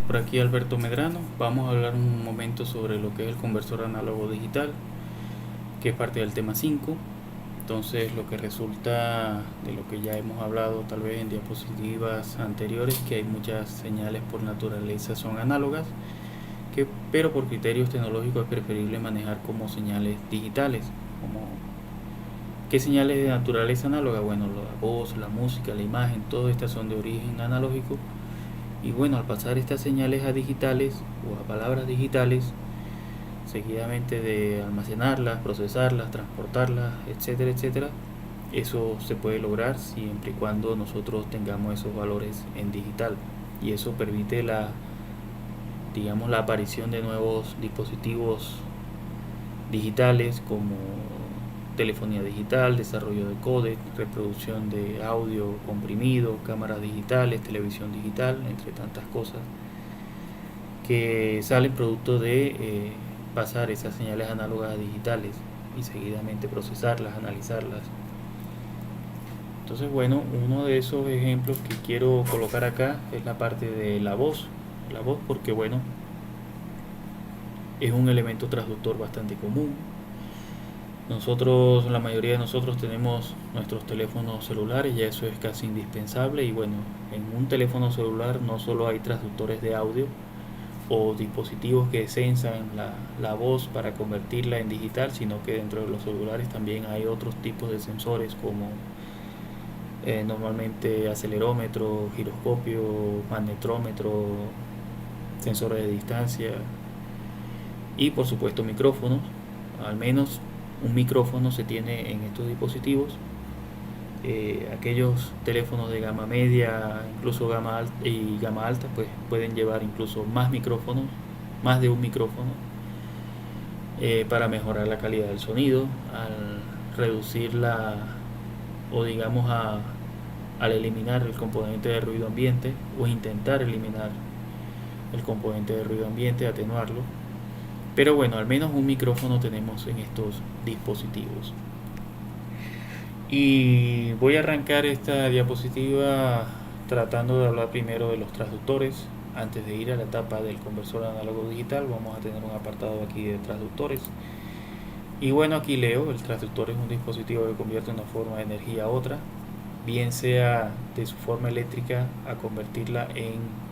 Por aquí Alberto Medrano. Vamos a hablar un momento sobre lo que es el conversor análogo digital, que es parte del tema 5. Entonces, lo que resulta de lo que ya hemos hablado tal vez en diapositivas anteriores, que hay muchas señales por naturaleza son análogas, pero por criterios tecnológicos es preferible manejar como señales digitales. Como, ¿qué señales de naturaleza análoga? Bueno, la voz, la música, la imagen, todas estas son de origen analógico. Y bueno, al pasar estas señales a digitales o a palabras digitales, seguidamente de almacenarlas, procesarlas, transportarlas, etcétera, etcétera, eso se puede lograr siempre y cuando nosotros tengamos esos valores en digital. Y eso permite la aparición de nuevos dispositivos digitales como telefonía digital, desarrollo de códec, reproducción de audio comprimido, cámaras digitales, televisión digital, entre tantas cosas que salen producto de pasar esas señales análogas a digitales y seguidamente procesarlas, analizarlas. Entonces, bueno, uno de esos ejemplos que quiero colocar acá es la parte de la voz. La voz porque, bueno, es un elemento transductor bastante común. Nosotros, la mayoría de nosotros tenemos nuestros teléfonos celulares, ya eso es casi indispensable. Y bueno, en un teléfono celular no solo hay transductores de audio o dispositivos que sensan la voz para convertirla en digital, sino que dentro de los celulares también hay otros tipos de sensores como normalmente acelerómetro, giroscopio, magnetrómetro, sensores de distancia y por supuesto micrófonos. Al menos un micrófono se tiene en estos dispositivos. Aquellos teléfonos de gama media, incluso gama alta y gama alta, pues pueden llevar incluso más micrófonos, más de un micrófono, para mejorar la calidad del sonido, al reducir o digamos al eliminar el componente de ruido ambiente o intentar eliminar el componente de ruido ambiente, atenuarlo. Pero bueno, al menos un micrófono tenemos en estos dispositivos. Y voy a arrancar esta diapositiva tratando de hablar primero de los transductores. Antes de ir a la etapa del conversor análogo digital, vamos a tener un apartado aquí de transductores. Y bueno, aquí leo, el transductor es un dispositivo que convierte una forma de energía a otra, bien sea de su forma eléctrica a convertirla en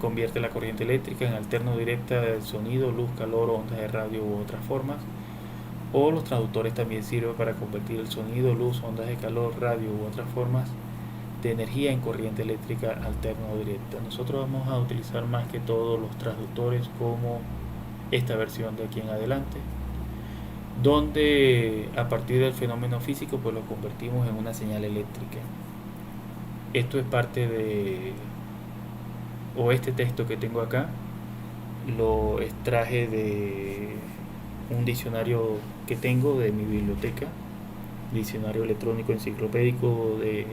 convierte la corriente eléctrica en alterno directa del sonido, luz, calor, ondas de radio u otras formas. O los traductores también sirven para convertir el sonido, luz, ondas de calor, radio u otras formas de energía en corriente eléctrica alterna o directa. Nosotros vamos a utilizar más que todo los traductores como esta versión de aquí en adelante, donde a partir del fenómeno físico pues lo convertimos en una señal eléctrica. Esto es parte este texto que tengo acá lo extraje de un diccionario que tengo de mi biblioteca, diccionario electrónico enciclopédico de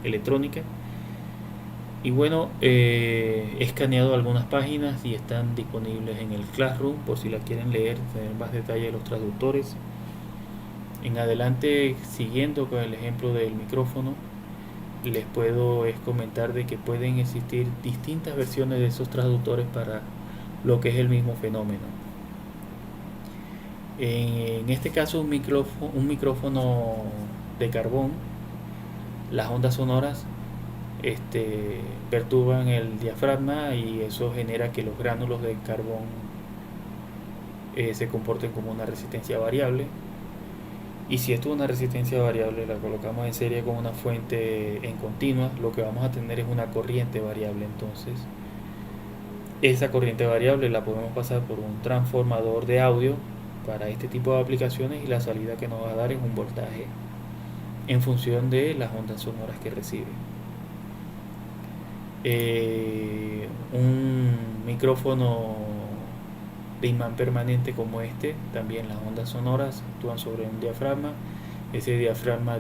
electrónica. Y bueno, he escaneado algunas páginas y están disponibles en el Classroom por si la quieren leer, tener más detalle de los traductores. En adelante, siguiendo con el ejemplo del micrófono, les puedo comentar de que pueden existir distintas versiones de esos traductores para lo que es el mismo fenómeno. En este caso, un micrófono de carbón, las ondas sonoras perturban el diafragma y eso genera que los gránulos de carbón se comporten como una resistencia variable. Y si esto es una resistencia variable, la colocamos en serie con una fuente en continua, lo que vamos a tener es una corriente variable. Entonces, esa corriente variable la podemos pasar por un transformador de audio para este tipo de aplicaciones y la salida que nos va a dar es un voltaje en función de las ondas sonoras que recibe. Un micrófono de imán permanente como este, también las ondas sonoras actúan sobre un diafragma. Ese diafragma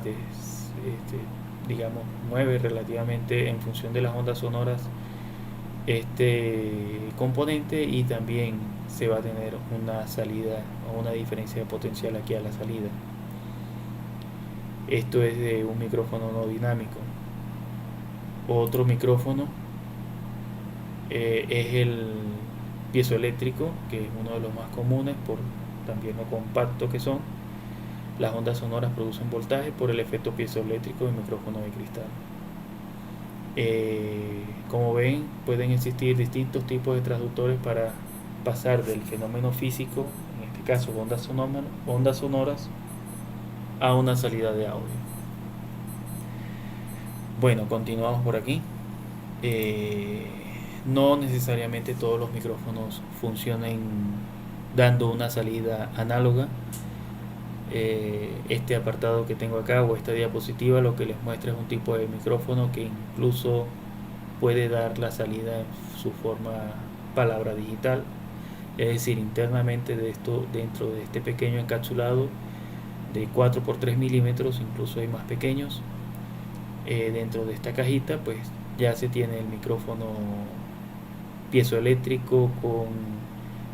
digamos mueve relativamente en función de las ondas sonoras este componente y también se va a tener una salida o una diferencia de potencial aquí a la salida. Esto es de un micrófono no dinámico. Otro micrófono es el piezoeléctrico, que es uno de los más comunes por también lo compacto que son. Las ondas sonoras producen voltaje por el efecto piezoeléctrico del micrófono de cristal. Como ven, pueden existir distintos tipos de transductores para pasar del fenómeno físico, en este caso ondas sonoras, a una salida de audio. Bueno, continuamos por aquí. No necesariamente todos los micrófonos funcionen dando una salida análoga. Este apartado que tengo acá o esta diapositiva lo que les muestra es un tipo de micrófono que incluso puede dar la salida en su forma palabra digital, es decir, internamente dentro de este pequeño encapsulado de 4 por 3 milímetros, incluso hay más pequeños. Dentro de esta cajita pues ya se tiene el micrófono piezoeléctrico con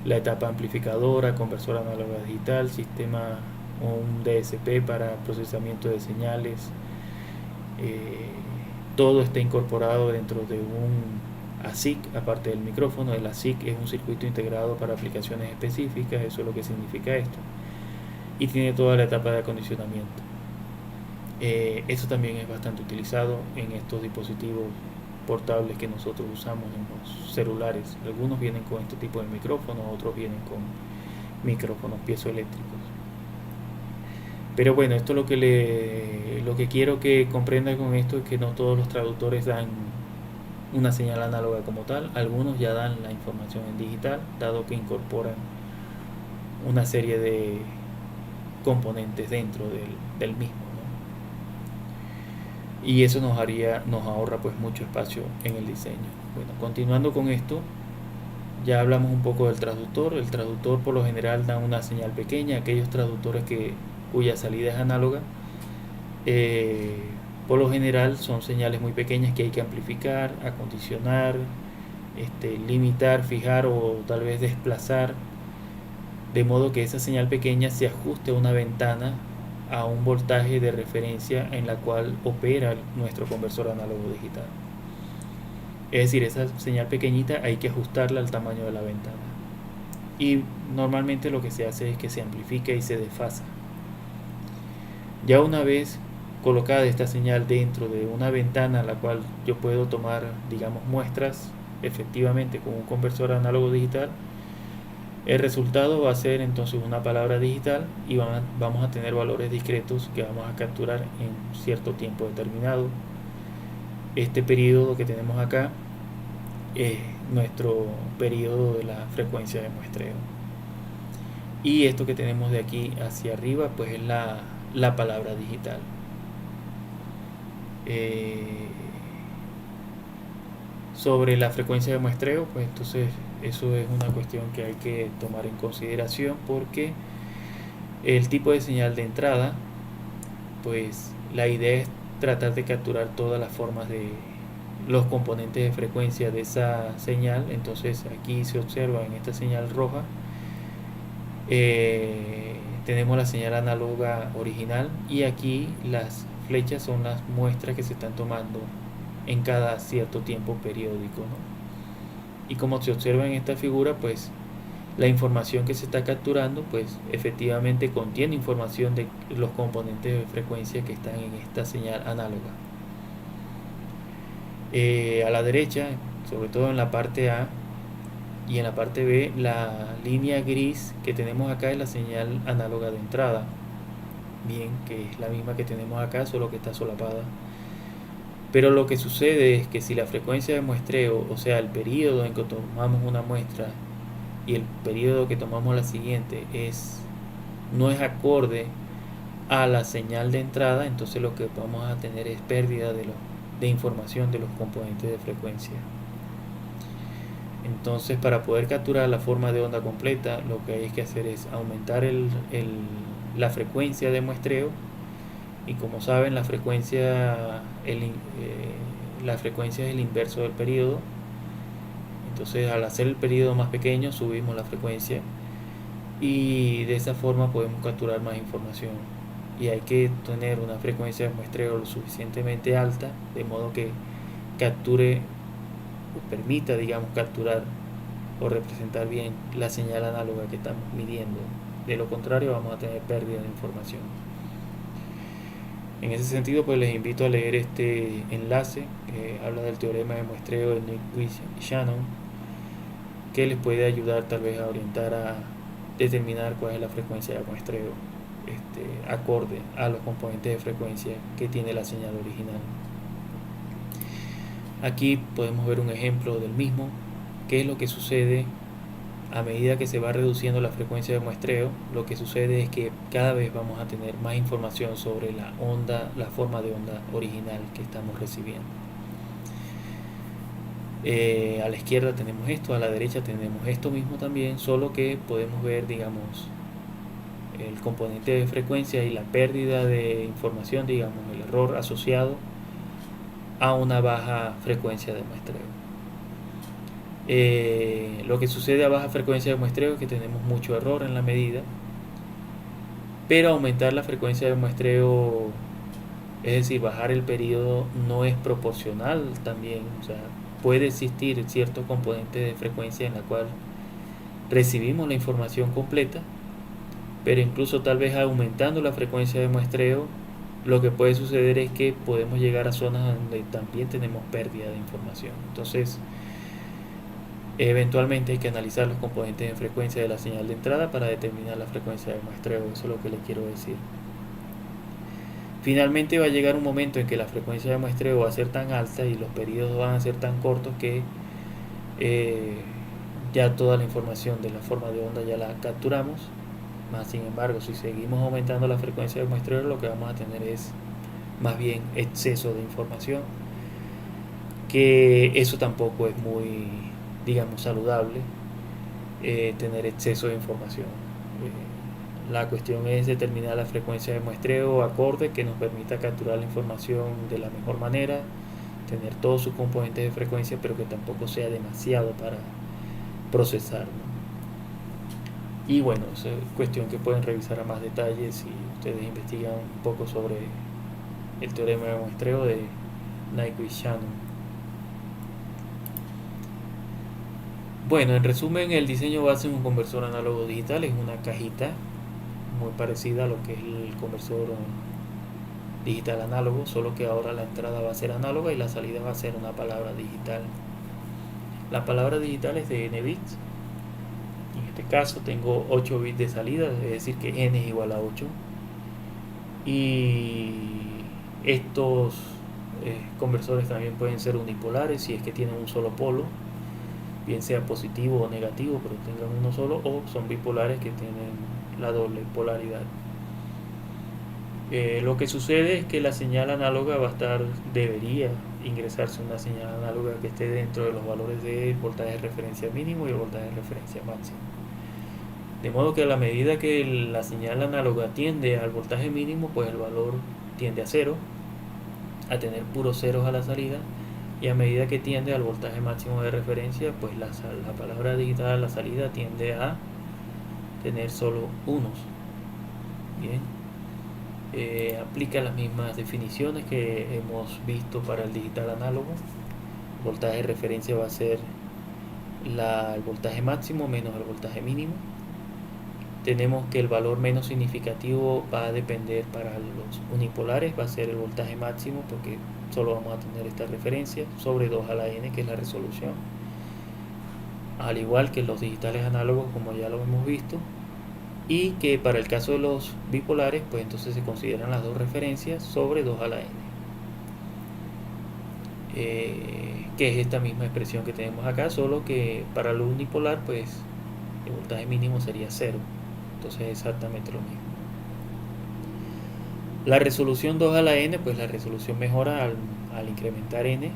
la etapa amplificadora, conversor análoga digital, sistema, un DSP para procesamiento de señales. Todo está incorporado dentro de un ASIC, aparte del micrófono. El ASIC es un circuito integrado para aplicaciones específicas, eso es lo que significa esto, y tiene toda la etapa de acondicionamiento. Eso también es bastante utilizado en estos dispositivos portables que nosotros usamos en los celulares. Algunos vienen con este tipo de micrófonos, otros vienen con micrófonos piezoeléctricos. Pero bueno, esto lo que quiero que comprendan con esto es que no todos los traductores dan una señal análoga como tal. Algunos ya dan la información en digital, dado que incorporan una serie de componentes dentro del mismo, ¿no? Y eso nos ahorra pues mucho espacio en el diseño. Bueno, continuando con esto, ya hablamos un poco del traductor. El traductor por lo general da una señal pequeña. Aquellos traductores cuya salida es análoga, por lo general son señales muy pequeñas que hay que amplificar, acondicionar, limitar, fijar o tal vez desplazar, de modo que esa señal pequeña se ajuste a una ventana, a un voltaje de referencia en la cual opera nuestro conversor análogo digital. Es decir, esa señal pequeñita hay que ajustarla al tamaño de la ventana. Y normalmente lo que se hace es que se amplifica y se desfasa. Ya una vez colocada esta señal dentro de una ventana a la cual yo puedo tomar, digamos, muestras efectivamente con un conversor análogo digital, el resultado va a ser entonces una palabra digital y vamos a tener valores discretos que vamos a capturar en cierto tiempo determinado. Este periodo que tenemos acá es nuestro periodo de la frecuencia de muestreo. Y esto que tenemos de aquí hacia arriba pues es la palabra digital. Sobre la frecuencia de muestreo, pues entonces eso es una cuestión que hay que tomar en consideración, porque el tipo de señal de entrada, pues la idea es tratar de capturar todas las formas de los componentes de frecuencia de esa señal. Entonces aquí se observa en esta señal roja, tenemos la señal análoga original y aquí las flechas son las muestras que se están tomando en cada cierto tiempo periódico, ¿no? Y como se observa en esta figura, pues la información que se está capturando pues efectivamente contiene información de los componentes de frecuencia que están en esta señal análoga. A la derecha, sobre todo en la parte A y en la parte B, la línea gris que tenemos acá es la señal análoga de entrada, bien, que es la misma que tenemos acá, solo que está solapada. Pero lo que sucede es que si la frecuencia de muestreo, o sea el periodo en que tomamos una muestra y el periodo que tomamos la siguiente no es acorde a la señal de entrada, entonces lo que vamos a tener es pérdida de información de los componentes de frecuencia. Entonces, para poder capturar la forma de onda completa, lo que hay que hacer es aumentar la frecuencia de muestreo. Y como saben, la frecuencia es el inverso del periodo. Entonces, al hacer el periodo más pequeño, subimos la frecuencia y de esa forma podemos capturar más información. Y hay que tener una frecuencia de muestreo lo suficientemente alta, de modo que capture o permita, digamos, capturar o representar bien la señal análoga que estamos midiendo. De lo contrario, vamos a tener pérdida de información. En ese sentido, pues les invito a leer este enlace que habla del teorema de muestreo de Nyquist-Shannon, que les puede ayudar tal vez a orientar a determinar cuál es la frecuencia de muestreo acorde a los componentes de frecuencia que tiene la señal original. Aquí podemos ver un ejemplo del mismo. ¿Qué es lo que sucede a medida que se va reduciendo la frecuencia de muestreo? Lo que sucede es que cada vez vamos a tener más información sobre la onda, la forma de onda original que estamos recibiendo. A la izquierda tenemos esto, a la derecha tenemos esto mismo también, solo que podemos ver, digamos, el componente de frecuencia y la pérdida de información, digamos, el error asociado a una baja frecuencia de muestreo. Lo que sucede a baja frecuencia de muestreo es que tenemos mucho error en la medida, pero aumentar la frecuencia de muestreo, es decir, bajar el periodo, no es proporcional también. O sea, puede existir cierto componente de frecuencia en la cual recibimos la información completa, pero incluso tal vez aumentando la frecuencia de muestreo, lo que puede suceder es que podemos llegar a zonas donde también tenemos pérdida de información. Entonces, eventualmente hay que analizar los componentes de frecuencia de la señal de entrada para determinar la frecuencia de muestreo. Eso es lo que les quiero decir. Finalmente va a llegar un momento en que la frecuencia de muestreo va a ser tan alta y los periodos van a ser tan cortos que ya toda la información de la forma de onda ya la capturamos. Más sin embargo, si seguimos aumentando la frecuencia de muestreo, lo que vamos a tener es más bien exceso de información, que eso tampoco es muy, digamos, saludable, tener exceso de información. La cuestión es determinar la frecuencia de muestreo acorde que nos permita capturar la información de la mejor manera, tener todos sus componentes de frecuencia, pero que tampoco sea demasiado para procesar, ¿no? Y bueno, es cuestión que pueden revisar a más detalle si ustedes investigan un poco sobre el teorema de muestreo de Nyquist-Shannon. Bueno, en resumen, el diseño base de un conversor análogo digital es una cajita muy parecida a lo que es el conversor digital análogo, solo que ahora la entrada va a ser análoga y la salida va a ser una palabra digital. La palabra digital es de n bits. En este caso tengo 8 bits de salida, es decir que n es igual a 8. Y estos conversores también pueden ser unipolares si es que tienen un solo polo, bien sea positivo o negativo, pero tengan uno solo, o son bipolares que tienen la doble polaridad. Lo que sucede es que la señal análoga debería ingresarse una señal análoga que esté dentro de los valores de voltaje de referencia mínimo y el voltaje de referencia máximo. De modo que a la medida que la señal análoga tiende al voltaje mínimo, pues el valor tiende a cero, a tener puros ceros a la salida, y a medida que tiende al voltaje máximo de referencia, pues la palabra digital a la salida tiende a tener solo unos. Bien, aplica las mismas definiciones que hemos visto para el digital análogo. El voltaje de referencia va a ser el voltaje máximo menos el voltaje mínimo. Tenemos que el valor menos significativo va a depender para los unipolares, va a ser el voltaje máximo, porque solo vamos a tener esta referencia, sobre 2 a la n, que es la resolución. Al igual que los digitales análogos, como ya lo hemos visto. Y que para el caso de los bipolares, pues entonces se consideran las dos referencias sobre 2 a la n. Que es esta misma expresión que tenemos acá, solo que para lo unipolar, pues el voltaje mínimo sería 0. Entonces es exactamente lo mismo. La resolución 2 a la n, pues la resolución mejora al incrementar n,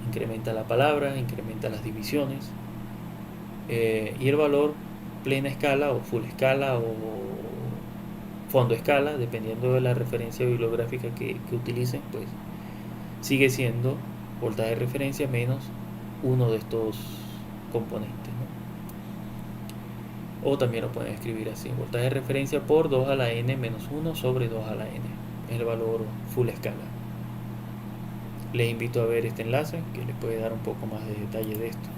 incrementa la palabra, incrementa las divisiones, y el valor plena escala o full escala o fondo escala, dependiendo de la referencia bibliográfica que utilicen, pues sigue siendo voltaje de referencia menos uno de estos componentes, ¿no? O también lo pueden escribir así: voltaje de referencia por 2 a la n menos 1 sobre 2 a la n, es el valor full escala. les invito a ver este enlace que les puede dar un poco más de detalle de esto.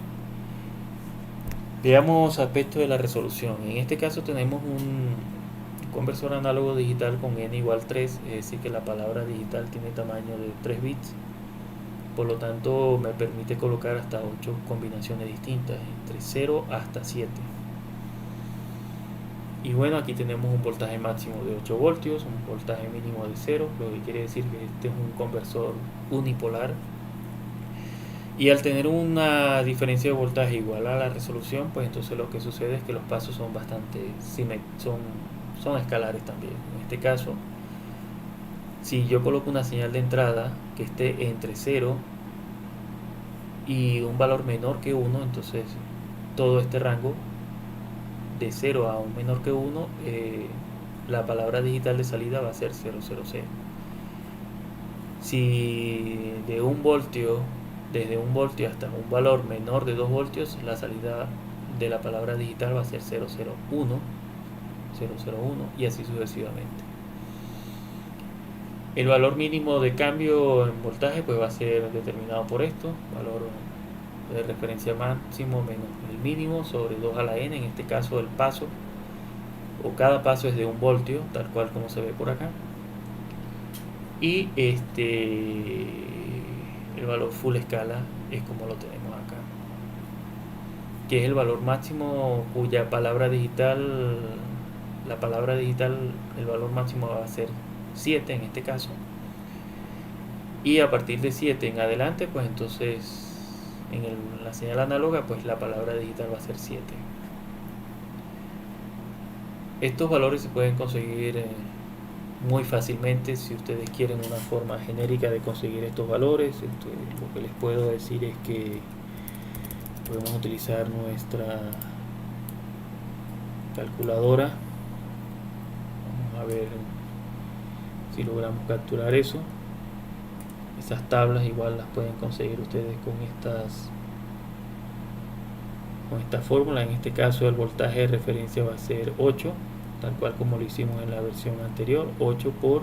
Veamos aspectos de la resolución. En este caso tenemos un conversor análogo digital con n igual 3, es decir que la palabra digital tiene tamaño de 3 bits. Por lo tanto me permite colocar hasta 8 combinaciones distintas, entre 0 hasta 7. Y bueno, aquí tenemos un voltaje máximo de 8 voltios, un voltaje mínimo de 0, lo que quiere decir que este es un conversor unipolar. Y al tener una diferencia de voltaje igual a la resolución, pues entonces lo que sucede es que los pasos son son escalares también. En este caso, si yo coloco una señal de entrada que esté entre 0 y un valor menor que 1, entonces todo este rango de 0 a un menor que 1, la palabra digital de salida va a ser 000. Si desde 1 voltio hasta un valor menor de 2 voltios, la salida de la palabra digital va a ser 001 y así sucesivamente. El valor mínimo de cambio en voltaje pues va a ser determinado por esto, valor de referencia máximo menos el mínimo sobre 2 a la n, en este caso el paso o cada paso es de 1 voltio, tal cual como se ve por acá. Y el valor full escala es como lo tenemos acá, que es el valor máximo cuya palabra digital, el valor máximo va a ser 7 en este caso, y a partir de 7 en adelante pues entonces en la señal análoga pues la palabra digital va a ser 7. Estos valores se pueden conseguir muy fácilmente. Si ustedes quieren una forma genérica de conseguir estos valores, lo que les puedo decir es que podemos utilizar nuestra calculadora. Vamos a ver si logramos capturar eso. Esas tablas igual las pueden conseguir ustedes con esta fórmula. En este caso el voltaje de referencia va a ser 8, tal cual como lo hicimos en la versión anterior, 8 por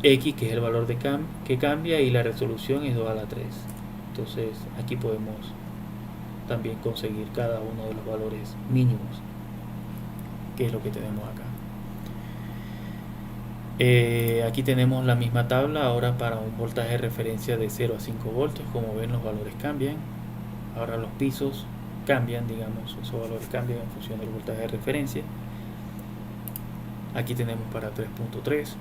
x, que es el valor que cambia, y la resolución es 2 a la 3. Entonces aquí podemos también conseguir cada uno de los valores mínimos, que es lo que tenemos acá. Aquí tenemos la misma tabla ahora para un voltaje de referencia de 0 a 5 voltios. Como ven, los valores cambian. Ahora los pisos cambian, digamos, esos valores cambian en función del voltaje de referencia. Aquí tenemos para 3.3.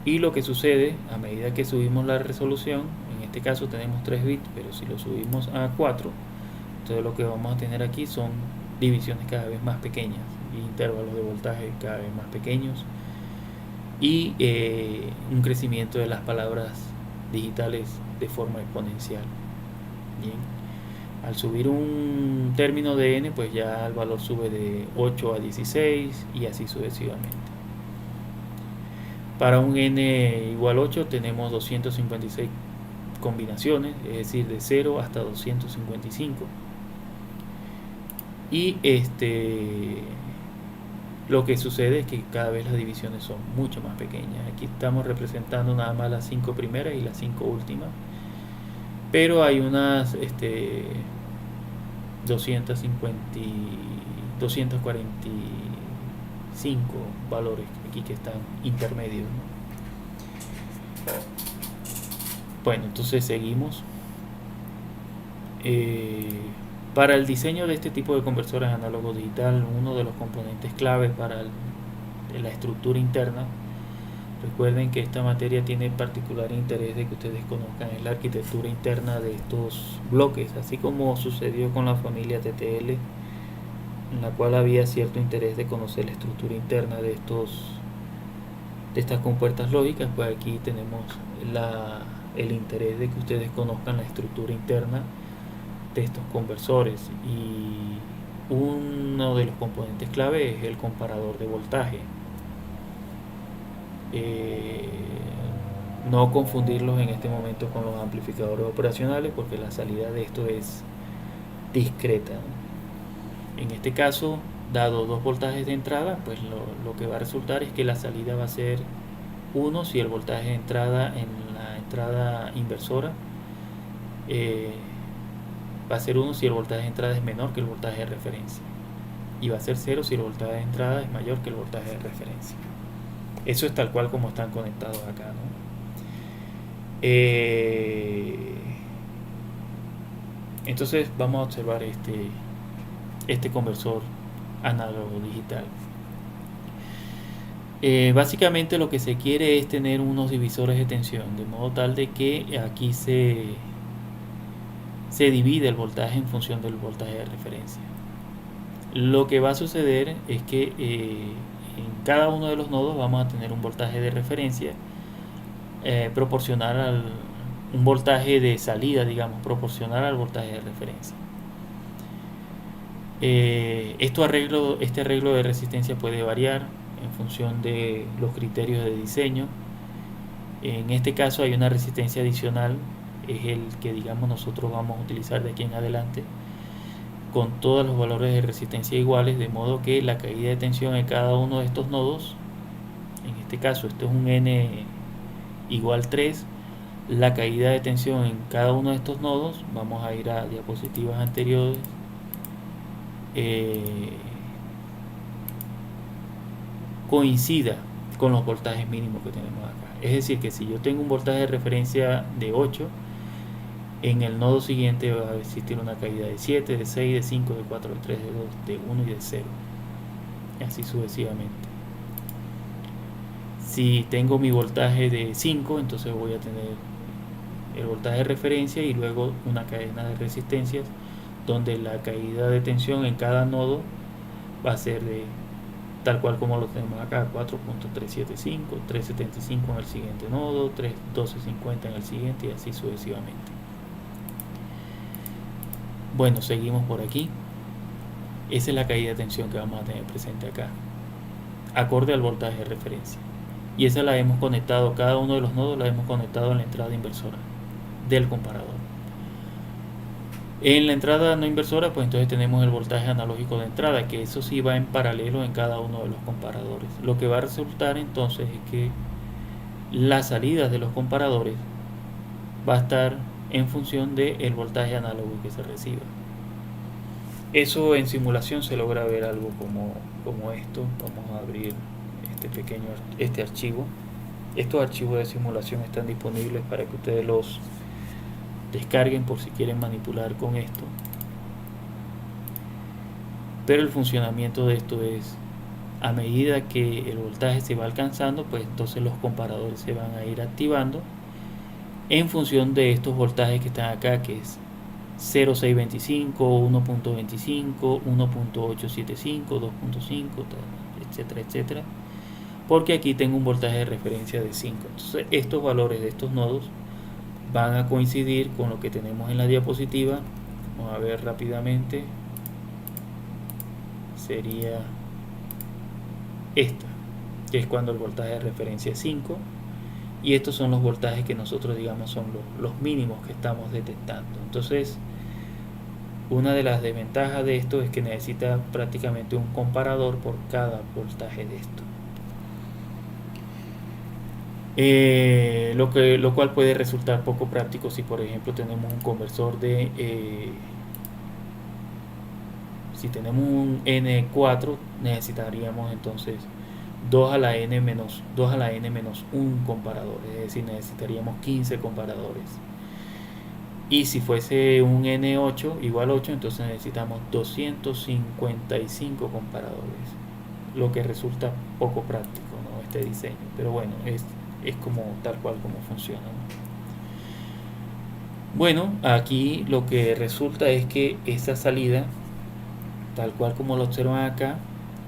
Y lo que sucede a medida que subimos la resolución, en este caso tenemos 3 bits, pero si lo subimos a 4, entonces lo que vamos a tener aquí son divisiones cada vez más pequeñas, intervalos de voltaje cada vez más pequeños, y un crecimiento de las palabras digitales de forma exponencial. Bien, al subir un término de n, pues ya el valor sube de 8 a 16 y así sucesivamente. Para un n igual 8 tenemos 256 combinaciones, es decir, de 0 hasta 255. Y lo que sucede es que cada vez las divisiones son mucho más pequeñas. Aquí estamos representando nada más las 5 primeras y las 5 últimas, pero hay unas 245 valores aquí que están intermedios, ¿no? Bueno, entonces seguimos. Para el diseño de este tipo de conversores análogo digital, uno de los componentes claves para la estructura interna, recuerden que esta materia tiene particular interés de que ustedes conozcan la arquitectura interna de estos bloques, así como sucedió con la familia TTL, en la cual había cierto interés de conocer la estructura interna de estas compuertas lógicas. Pues aquí tenemos el interés de que ustedes conozcan la estructura interna de estos conversores, y uno de los componentes clave es el comparador de voltaje. No confundirlos en este momento con los amplificadores operacionales, porque la salida de esto es discreta, ¿no? En este caso, dado 2 voltajes de entrada, pues lo que va a resultar es que la salida va a ser 1 si el voltaje de entrada en la entrada inversora va a ser 1 si el voltaje de entrada es menor que el voltaje de referencia, y va a ser 0 si el voltaje de entrada es mayor que el voltaje de referencia. Eso es tal cual como están conectados acá, ¿no? Entonces vamos a observar este conversor análogo digital. Básicamente lo que se quiere es tener unos divisores de tensión, de modo tal de que aquí se divide el voltaje en función del voltaje de referencia. Lo que va a suceder es que en cada uno de los nodos vamos a tener un voltaje de referencia proporcional al un voltaje de salida, digamos, proporcional al voltaje de referencia. Este arreglo de resistencia puede variar en función de los criterios de diseño. En este caso hay una resistencia adicional, es el que digamos nosotros vamos a utilizar de aquí en adelante, con todos los valores de resistencia iguales, de modo que la caída de tensión en cada uno de estos nodos, en este caso esto es un N igual 3, la caída de tensión en cada uno de estos nodos, vamos a ir a diapositivas anteriores, coincida con los voltajes mínimos que tenemos acá. Es decir, que si yo tengo un voltaje de referencia de 8, en el nodo siguiente va a existir una caída de 7, de 6, de 5, de 4, de 3, de 2, de 1 y de 0. Y así sucesivamente. Si tengo mi voltaje de 5, entonces voy a tener el voltaje de referencia y luego una cadena de resistencias donde la caída de tensión en cada nodo va a ser de tal cual como lo tenemos acá, 4.375, 375 en el siguiente nodo, 31250 en el siguiente y así sucesivamente. Bueno, seguimos por aquí. Esa es la caída de tensión que vamos a tener presente acá, acorde al voltaje de referencia. Y esa la hemos conectado, cada uno de los nodos la hemos conectado en la entrada inversora del comparador. En la entrada no inversora, pues entonces tenemos el voltaje analógico de entrada, que eso sí va en paralelo en cada uno de los comparadores. Lo que va a resultar entonces es que las salidas de los comparadores va a estar en función del voltaje análogo que se reciba. Eso en simulación se logra ver algo como esto. Vamos a abrir este archivo. Estos archivos de simulación están disponibles para que ustedes los descarguen por si quieren manipular con esto. Pero el funcionamiento de esto es, a medida que el voltaje se va alcanzando, pues entonces los comparadores se van a ir activando en función de estos voltajes que están acá, que es 0.625, 1.25, 1.875, 2.5, etcétera, etcétera, porque aquí tengo un voltaje de referencia de 5. Entonces estos valores de estos nodos van a coincidir con lo que tenemos en la diapositiva. Vamos a ver rápidamente. Sería esta, que es cuando el voltaje de referencia es 5, y estos son los voltajes que nosotros digamos son los mínimos que estamos detectando. Entonces una de las desventajas de esto es que necesita prácticamente un comparador por cada voltaje de esto. Lo cual puede resultar poco práctico si por ejemplo tenemos un conversor de si tenemos un N4, necesitaríamos entonces 2 a la n menos 1 comparador, es decir, necesitaríamos 15 comparadores. Y si fuese un N8 igual 8, entonces necesitamos 255 comparadores, lo que resulta poco práctico, ¿no?, este diseño. Pero bueno, es como tal cual como funciona, ¿no? Bueno, aquí lo que resulta es que esa salida, tal cual como lo observan acá,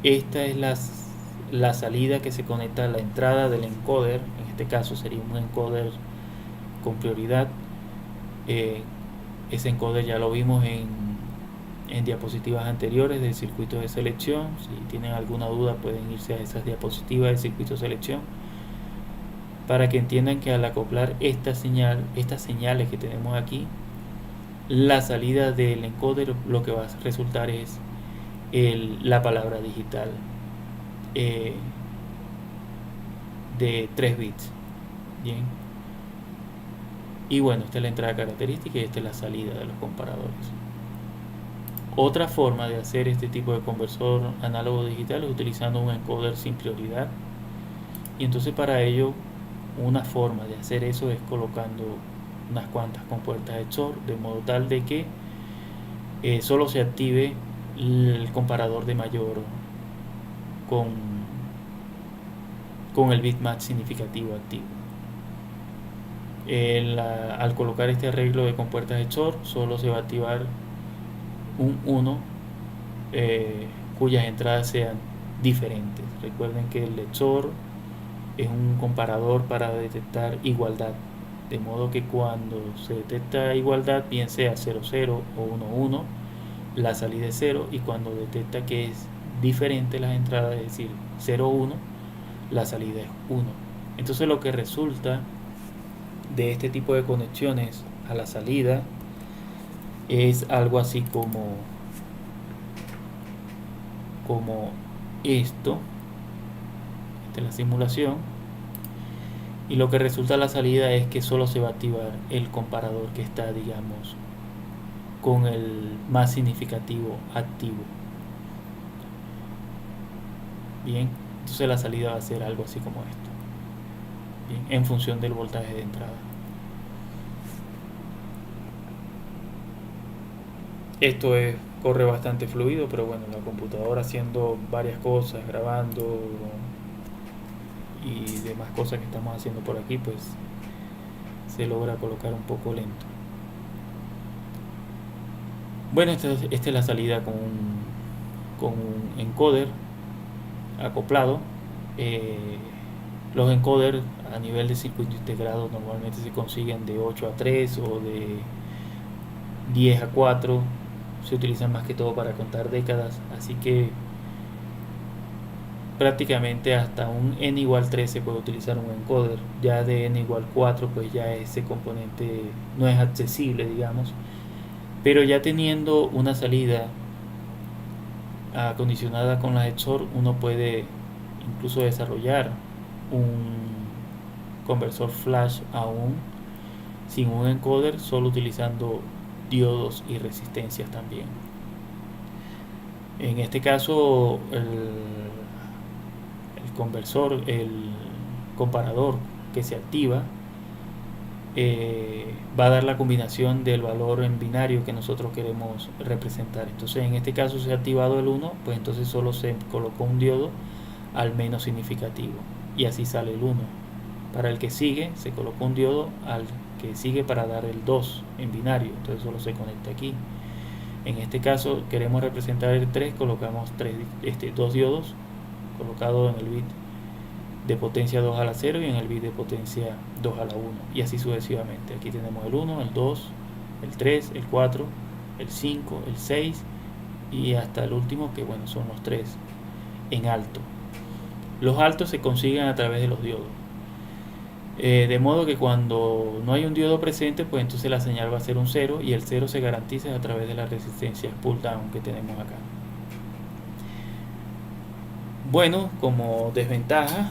esta es la salida que se conecta a la entrada del encoder. En este caso sería un encoder con prioridad. Ese encoder ya lo vimos en diapositivas anteriores del circuito de selección. Si tienen alguna duda pueden irse a esas diapositivas del circuito de selección, para que entiendan que al acoplar estas señales que tenemos aquí, la salida del encoder lo que va a resultar es la palabra digital de 3 bits. Bien, Y bueno, esta es la entrada característica y esta es la salida de los comparadores. Otra forma de hacer este tipo de conversor análogo digital es utilizando un encoder sin prioridad. Y entonces para ello, una forma de hacer eso es colocando unas cuantas compuertas XOR, de modo tal de que solo se active el comparador de mayor con, con el bitmap significativo activo. Al colocar este arreglo de compuertas XOR, solo se va a activar un 1 cuyas entradas sean diferentes. Recuerden que el XOR es un comparador para detectar igualdad, de modo que cuando se detecta igualdad, bien sea 0, 0 o 1, 1, la salida es 0, y cuando detecta que es diferente las entradas, es decir, 0, 1, la salida es 1. Entonces lo que resulta de este tipo de conexiones a la salida es algo así como esto. Esta es la simulación, y lo que resulta a la salida es que solo se va a activar el comparador que está, digamos, con el más significativo activo. Bien, entonces la salida va a ser algo así como esto, bien, en función del voltaje de entrada. Esto corre bastante fluido, pero bueno, la computadora haciendo varias cosas, grabando y demás cosas que estamos haciendo por aquí, pues se logra colocar un poco lento. Bueno, esta es la salida con un encoder acoplado. Los encoders a nivel de circuito integrado normalmente se consiguen de 8 a 3 o de 10 a 4. Se utilizan más que todo para contar décadas, así que prácticamente hasta un n igual 3 se puede utilizar un encoder. Ya de n igual 4 pues ya ese componente no es accesible, digamos, pero ya teniendo una salida acondicionada con la XOR, uno puede incluso desarrollar un conversor flash aún sin un encoder, solo utilizando diodos y resistencias también. En este caso el comparador que se activa va a dar la combinación del valor en binario que nosotros queremos representar. Entonces en este caso se ha activado el 1, pues entonces solo se colocó un diodo al menos significativo y así sale el 1. Para el que sigue se colocó un diodo al que sigue para dar el 2 en binario, entonces solo se conecta aquí. En este caso queremos representar el 3, colocamos 2 diodos colocados en el bit de potencia 2 a la 0 y en el bit de potencia 2 a la 1, y así sucesivamente. Aquí tenemos el 1, el 2, el 3, el 4, el 5, el 6 y hasta el último, que bueno, son los 3 en alto. Los altos se consiguen a través de los diodos, de modo que cuando no hay un diodo presente, pues entonces la señal va a ser un 0, y el 0 se garantiza a través de las resistencias pull down que tenemos acá. Bueno, como desventaja,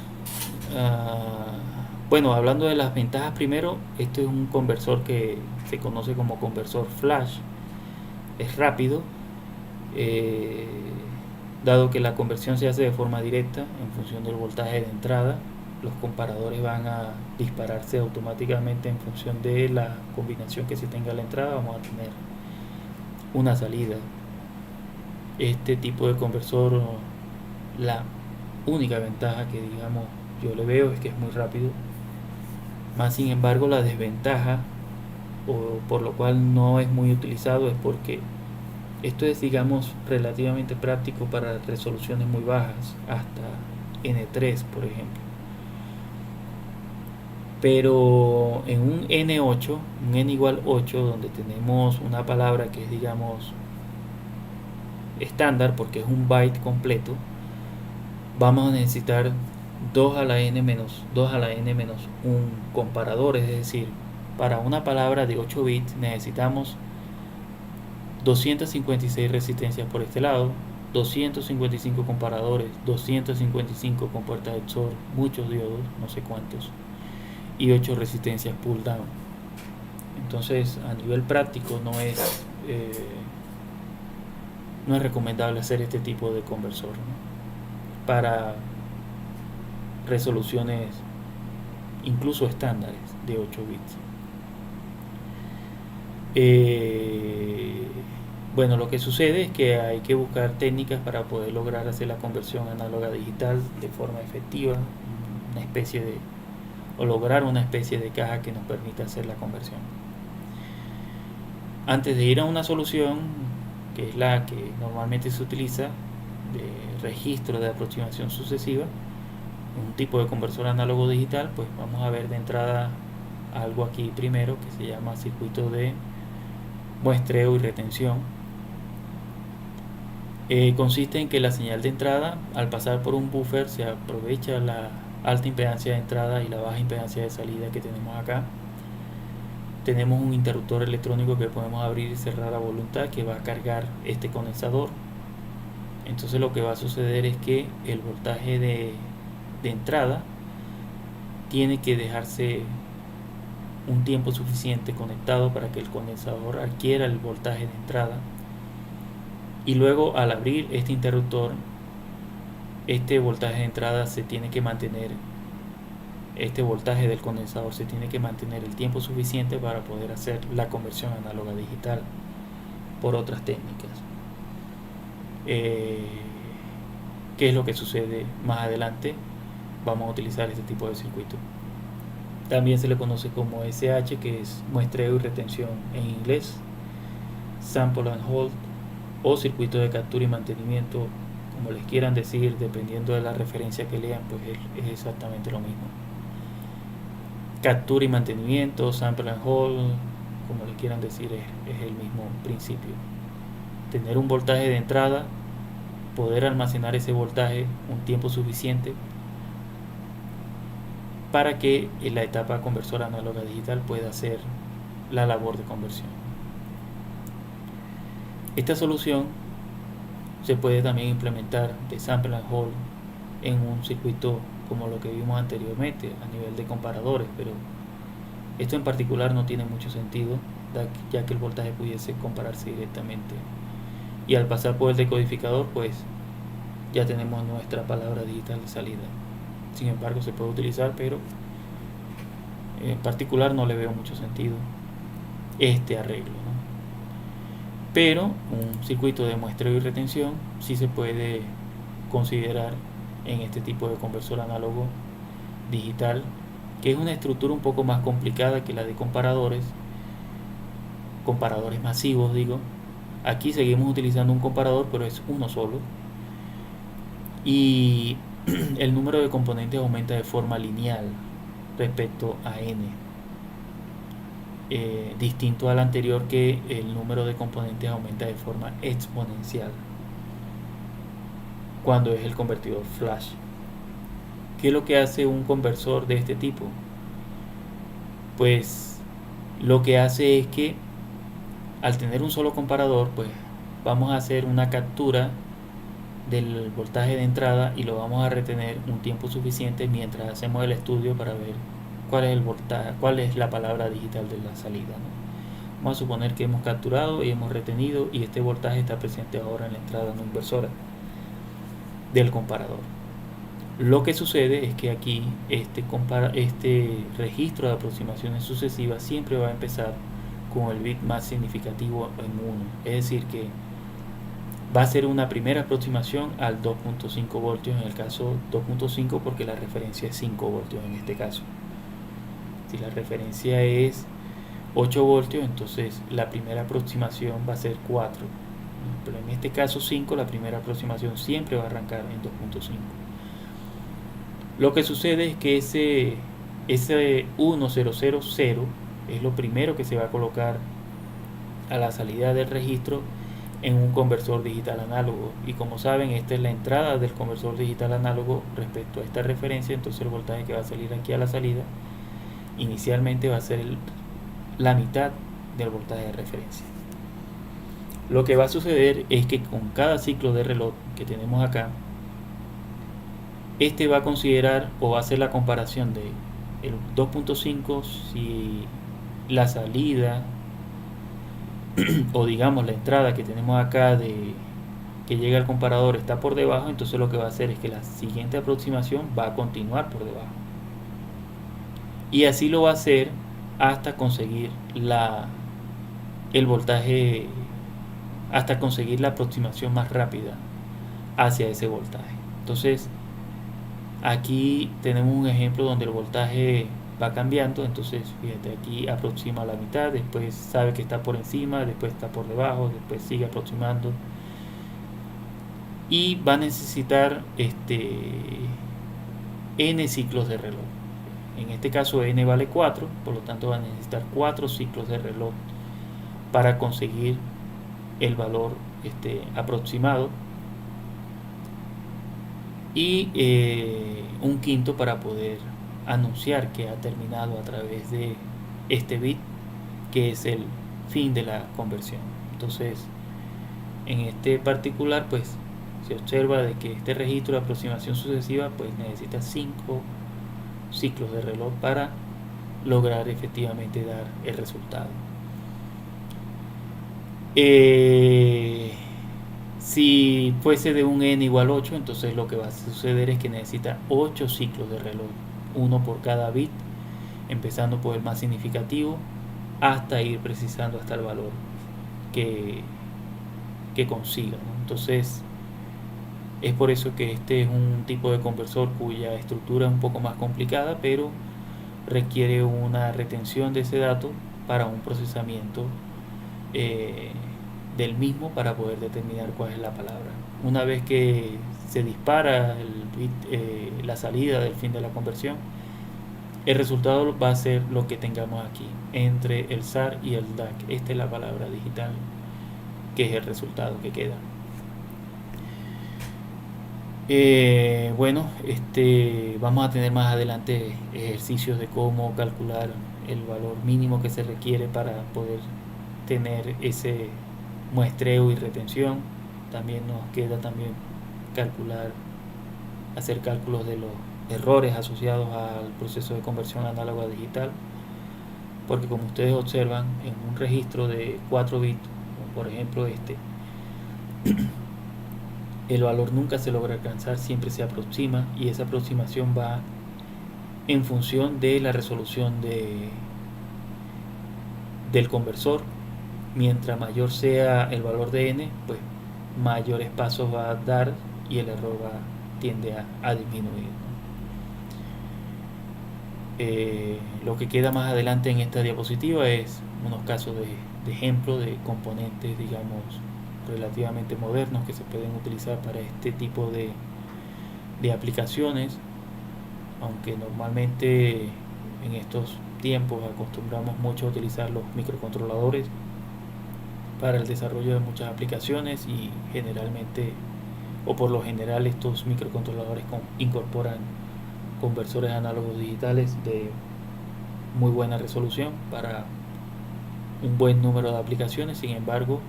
bueno, hablando de las ventajas primero, este es un conversor que se conoce como conversor flash. Es rápido, dado que la conversión se hace de forma directa en función del voltaje de entrada. Los comparadores van a dispararse automáticamente en función de la combinación que se tenga a la entrada. Vamos a tener una salida. Este tipo de conversor, la única ventaja que digamos yo le veo es que es muy rápido. Más sin embargo, la desventaja, o por lo cual no es muy utilizado, es porque esto es, digamos, relativamente práctico para resoluciones muy bajas, hasta N3 por ejemplo. Pero en un N8, un N igual 8, donde tenemos una palabra que es, digamos, estándar porque es un byte completo, vamos a necesitar 2 a la n menos 1 comparador. Es decir, para una palabra de 8 bits necesitamos 256 resistencias por este lado, 255 comparadores, 255 compuertas XOR, muchos diodos, no sé cuántos, y 8 resistencias pull down. Entonces, a nivel práctico no es recomendable hacer este tipo de conversor, ¿no? Para resoluciones incluso estándares de 8 bits. Bueno, lo que sucede es que hay que buscar técnicas para poder lograr hacer la conversión análoga a digital de forma efectiva, o lograr una especie de caja que nos permita hacer la conversión. Antes de ir a una solución, que es la que normalmente se utiliza, de registro de aproximación sucesiva, un tipo de conversor análogo digital, pues vamos a ver de entrada algo aquí primero que se llama circuito de muestreo y retención. Consiste en que la señal de entrada, al pasar por un buffer, se aprovecha la alta impedancia de entrada y la baja impedancia de salida que tenemos acá. Tenemos un interruptor electrónico que podemos abrir y cerrar a voluntad, que va a cargar este condensador. Entonces lo que va a suceder es que el voltaje de entrada tiene que dejarse un tiempo suficiente conectado para que el condensador adquiera el voltaje de entrada, y luego al abrir este interruptor, este voltaje de entrada se tiene que mantener, este voltaje del condensador se tiene que mantener el tiempo suficiente para poder hacer la conversión análoga digital por otras técnicas. ¿Qué es lo que sucede más adelante? Vamos a utilizar este tipo de circuito. También se le conoce como SH, que es muestreo y retención en inglés, sample and hold, o circuito de captura y mantenimiento, como les quieran decir, dependiendo de la referencia que lean, pues es exactamente lo mismo. Captura y mantenimiento, sample and hold, como les quieran decir, es el mismo principio. Tener un voltaje de entrada, poder almacenar ese voltaje un tiempo suficiente para que en la etapa conversora análoga digital pueda hacer la labor de conversión. Esta solución se puede también implementar de sample and hold en un circuito como lo que vimos anteriormente a nivel de comparadores, pero esto en particular no tiene mucho sentido, ya que el voltaje pudiese compararse directamente, y al pasar por el decodificador pues ya tenemos nuestra palabra digital de salida. Sin embargo, se puede utilizar, pero en particular no le veo mucho sentido este arreglo, ¿no? Pero un circuito de muestreo y retención sí se puede considerar en este tipo de conversor análogo digital, que es una estructura un poco más complicada que la de comparadores masivos, digo. Aquí seguimos utilizando un comparador, pero es uno solo, y el número de componentes aumenta de forma lineal respecto a n, distinto al anterior, que el número de componentes aumenta de forma exponencial cuando es el convertidor flash. ¿Qué es lo que hace un conversor de este tipo? Pues lo que hace es que al tener un solo comparador, pues vamos a hacer una captura del voltaje de entrada y lo vamos a retener un tiempo suficiente mientras hacemos el estudio para ver cuál es el voltaje, cuál es la palabra digital de la salida, ¿no? Vamos a suponer que hemos capturado y hemos retenido, y este voltaje está presente ahora en la entrada no inversora del comparador. Lo que sucede es que aquí este registro de aproximaciones sucesivas siempre va a empezar con el bit más significativo en 1, es decir que va a ser una primera aproximación al 2.5 voltios, en el caso 2.5 porque la referencia es 5 voltios en este caso. Si la referencia es 8 voltios, entonces la primera aproximación va a ser 4, pero en este caso 5, la primera aproximación siempre va a arrancar en 2.5. Lo que sucede es que ese 1000 es lo primero que se va a colocar a la salida del registro en un conversor digital análogo, y como saben, esta es la entrada del conversor digital análogo respecto a esta referencia. Entonces el voltaje que va a salir aquí a la salida inicialmente va a ser la mitad del voltaje de referencia. Lo que va a suceder es que con cada ciclo de reloj que tenemos acá, este va a considerar o va a hacer la comparación de el 2.5 si la salida o digamos la entrada que tenemos acá de que llega al comparador está por debajo, entonces lo que va a hacer es que la siguiente aproximación va a continuar por debajo. Y así lo va a hacer hasta conseguir el voltaje, hasta conseguir la aproximación más rápida hacia ese voltaje. Entonces, aquí tenemos un ejemplo donde el voltaje va cambiando. Entonces, fíjate, aquí aproxima a la mitad, después sabe que está por encima, después está por debajo, después sigue aproximando. Y va a necesitar n ciclos de reloj. En este caso n vale 4, por lo tanto va a necesitar 4 ciclos de reloj para conseguir el valor aproximado, y un quinto para poder anunciar que ha terminado a través de este bit, que es el fin de la conversión. Entonces, en este particular, pues se observa de que este registro de aproximación sucesiva pues necesita 5 ciclos de reloj para lograr efectivamente dar el resultado. Si fuese de un n igual 8, entonces lo que va a suceder es que necesita 8 ciclos de reloj, uno por cada bit, empezando por el más significativo hasta ir precisando hasta el valor que consiga, ¿no? Entonces, es por eso que este es un tipo de conversor cuya estructura es un poco más complicada, pero requiere una retención de ese dato para un procesamiento del mismo para poder determinar cuál es la palabra. Una vez que se dispara la salida del fin de la conversión, el resultado va a ser lo que tengamos aquí entre el SAR y el DAC. Esta es la palabra digital, que es el resultado que queda. Bueno, vamos a tener más adelante ejercicios de cómo calcular el valor mínimo que se requiere para poder tener ese muestreo y retención. También nos queda hacer cálculos de los errores asociados al proceso de conversión análoga a digital, porque como ustedes observan, en un registro de 4 bits, por ejemplo el valor nunca se logra alcanzar, siempre se aproxima, y esa aproximación va en función de la resolución del conversor. Mientras mayor sea el valor de n, pues mayores pasos va a dar y el error tiende a disminuir, ¿no? Lo que queda más adelante en esta diapositiva es unos casos de ejemplo de componentes, digamos, relativamente modernos que se pueden utilizar para este tipo de aplicaciones, aunque normalmente en estos tiempos acostumbramos mucho a utilizar los microcontroladores para el desarrollo de muchas aplicaciones, y generalmente o por lo general estos microcontroladores incorporan conversores análogos digitales de muy buena resolución para un buen número de aplicaciones. Sin embargo,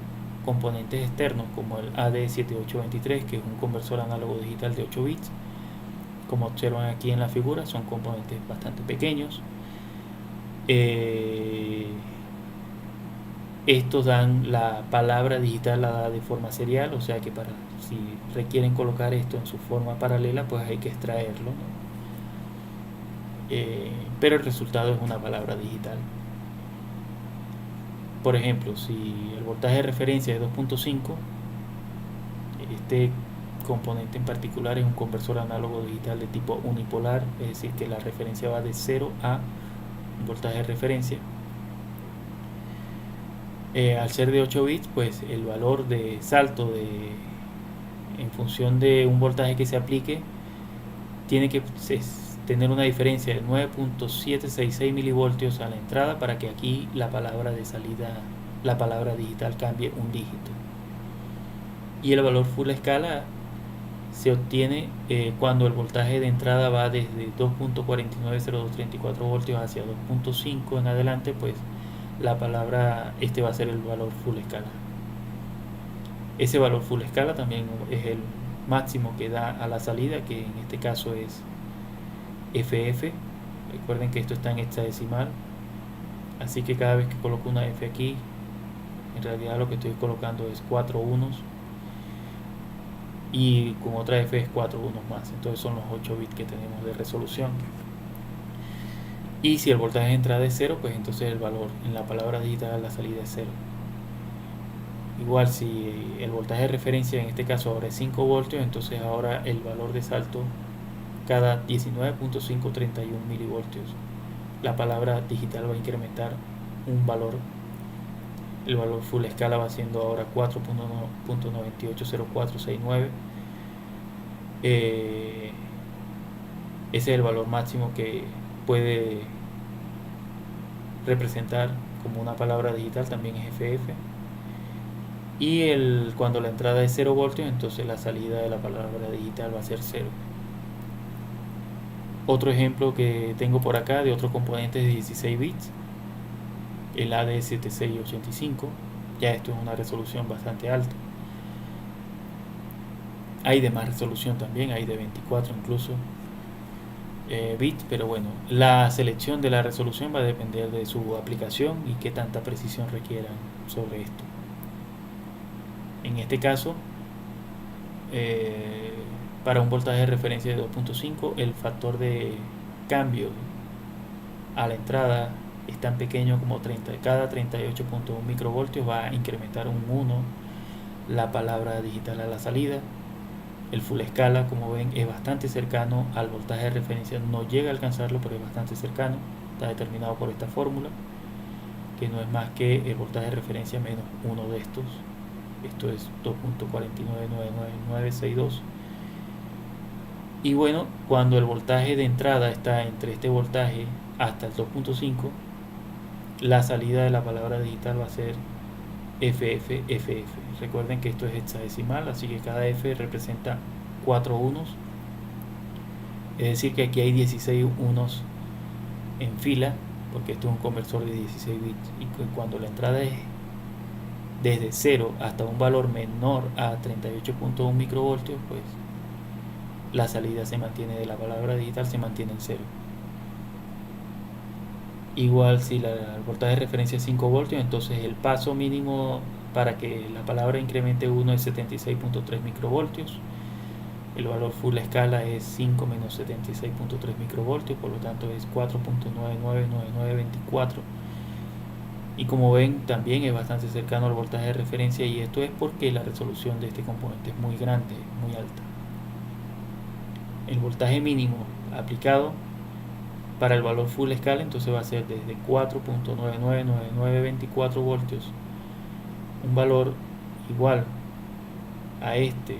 componentes externos como el AD7823, que es un conversor análogo digital de 8 bits, como observan aquí en la figura, son componentes bastante pequeños. Estos dan la palabra digital de forma serial, o sea que si requieren colocar esto en su forma paralela, pues hay que extraerlo, ¿no? Pero el resultado es una palabra digital. Por ejemplo, si el voltaje de referencia es 2.5, este componente en particular es un conversor análogo digital de tipo unipolar, es decir, que la referencia va de 0 a un voltaje de referencia. Al ser de 8 bits, pues el valor de salto en función de un voltaje que se aplique tiene que tener una diferencia de 9.766 milivoltios a la entrada para que aquí la palabra de salida, la palabra digital, cambie un dígito. Y el valor full escala se obtiene cuando el voltaje de entrada va desde 2.490234 voltios hacia 2.5 en adelante, pues la palabra va a ser el valor full escala. Ese valor full escala también es el máximo que da a la salida, que en este caso es FF. Recuerden que esto está en hexadecimal. Así que cada vez que coloco una F aquí, en realidad lo que estoy colocando es 4 unos, y con otra F es 4 unos más. Entonces son los 8 bits que tenemos de resolución. Y si el voltaje de entrada es 0, pues entonces el valor en la palabra digital a la salida es 0. Igual si el voltaje de referencia en este caso ahora es 5 voltios, entonces ahora el valor de salto cada 19.531 milivoltios. La palabra digital va a incrementar un valor. El valor full escala va siendo ahora 4.980469. Ese es el valor máximo que puede representar como una palabra digital, también es FF. Y cuando la entrada es 0 voltios, entonces la salida de la palabra digital va a ser 0. Otro ejemplo que tengo por acá de otro componente de 16 bits, el AD7685. Ya esto es una resolución bastante alta. Hay de más resolución también, hay de 24 incluso bits, pero bueno, la selección de la resolución va a depender de su aplicación y qué tanta precisión requieran sobre esto. En este caso, para un voltaje de referencia de 2.5, el factor de cambio a la entrada es tan pequeño como cada 38.1 microvoltios va a incrementar un 1 la palabra digital a la salida. El full escala, como ven, es bastante cercano al voltaje de referencia, no llega a alcanzarlo, pero es bastante cercano. Está determinado por esta fórmula, que no es más que el voltaje de referencia menos uno de estos. Esto es 2.4999962. Y bueno, cuando el voltaje de entrada está entre este voltaje hasta el 2.5, la salida de la palabra digital va a ser FFFF. Recuerden que esto es hexadecimal, así que cada F representa 4 unos. Es decir que aquí hay 16 unos en fila, porque esto es un conversor de 16 bits. Y cuando la entrada es desde 0 hasta un valor menor a 38.1 microvoltios, pues la salida se mantiene de la palabra digital, se mantiene en 0. Igual si el voltaje de referencia es 5 voltios, entonces el paso mínimo para que la palabra incremente 1 es 76.3 microvoltios. El valor full escala es 5 menos 76.3 microvoltios, por lo tanto es 4.999924. Y como ven, también es bastante cercano al voltaje de referencia, y esto es porque la resolución de este componente es muy grande, muy alta. El voltaje mínimo aplicado para el valor full escala entonces va a ser desde 4.999924 voltios, un valor igual a este,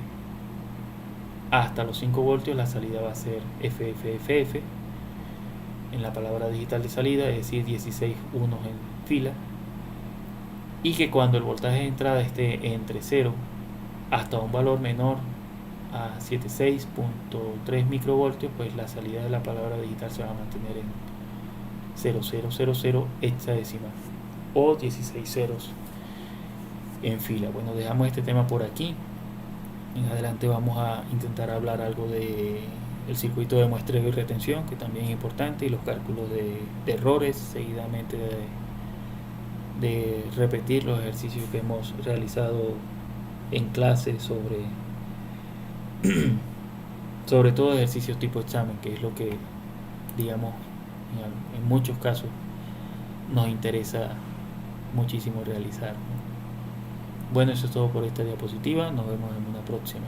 hasta los 5 voltios. La salida va a ser FFFF en la palabra digital de salida, es decir 16 unos en fila. Y que cuando el voltaje de entrada esté entre 0 hasta un valor menor a 76.3 microvoltios, pues la salida de la palabra digital se va a mantener en 0000 hexadecimal o 16 ceros en fila. Bueno, dejamos este tema por aquí. En adelante vamos a intentar hablar algo de el circuito de muestreo y retención, que también es importante, y los cálculos de errores, seguidamente de repetir los ejercicios que hemos realizado en clase sobre todo ejercicios tipo examen, que es lo que, digamos, en muchos casos nos interesa muchísimo realizar. Bueno, eso es todo por esta diapositiva. Nos vemos en una próxima.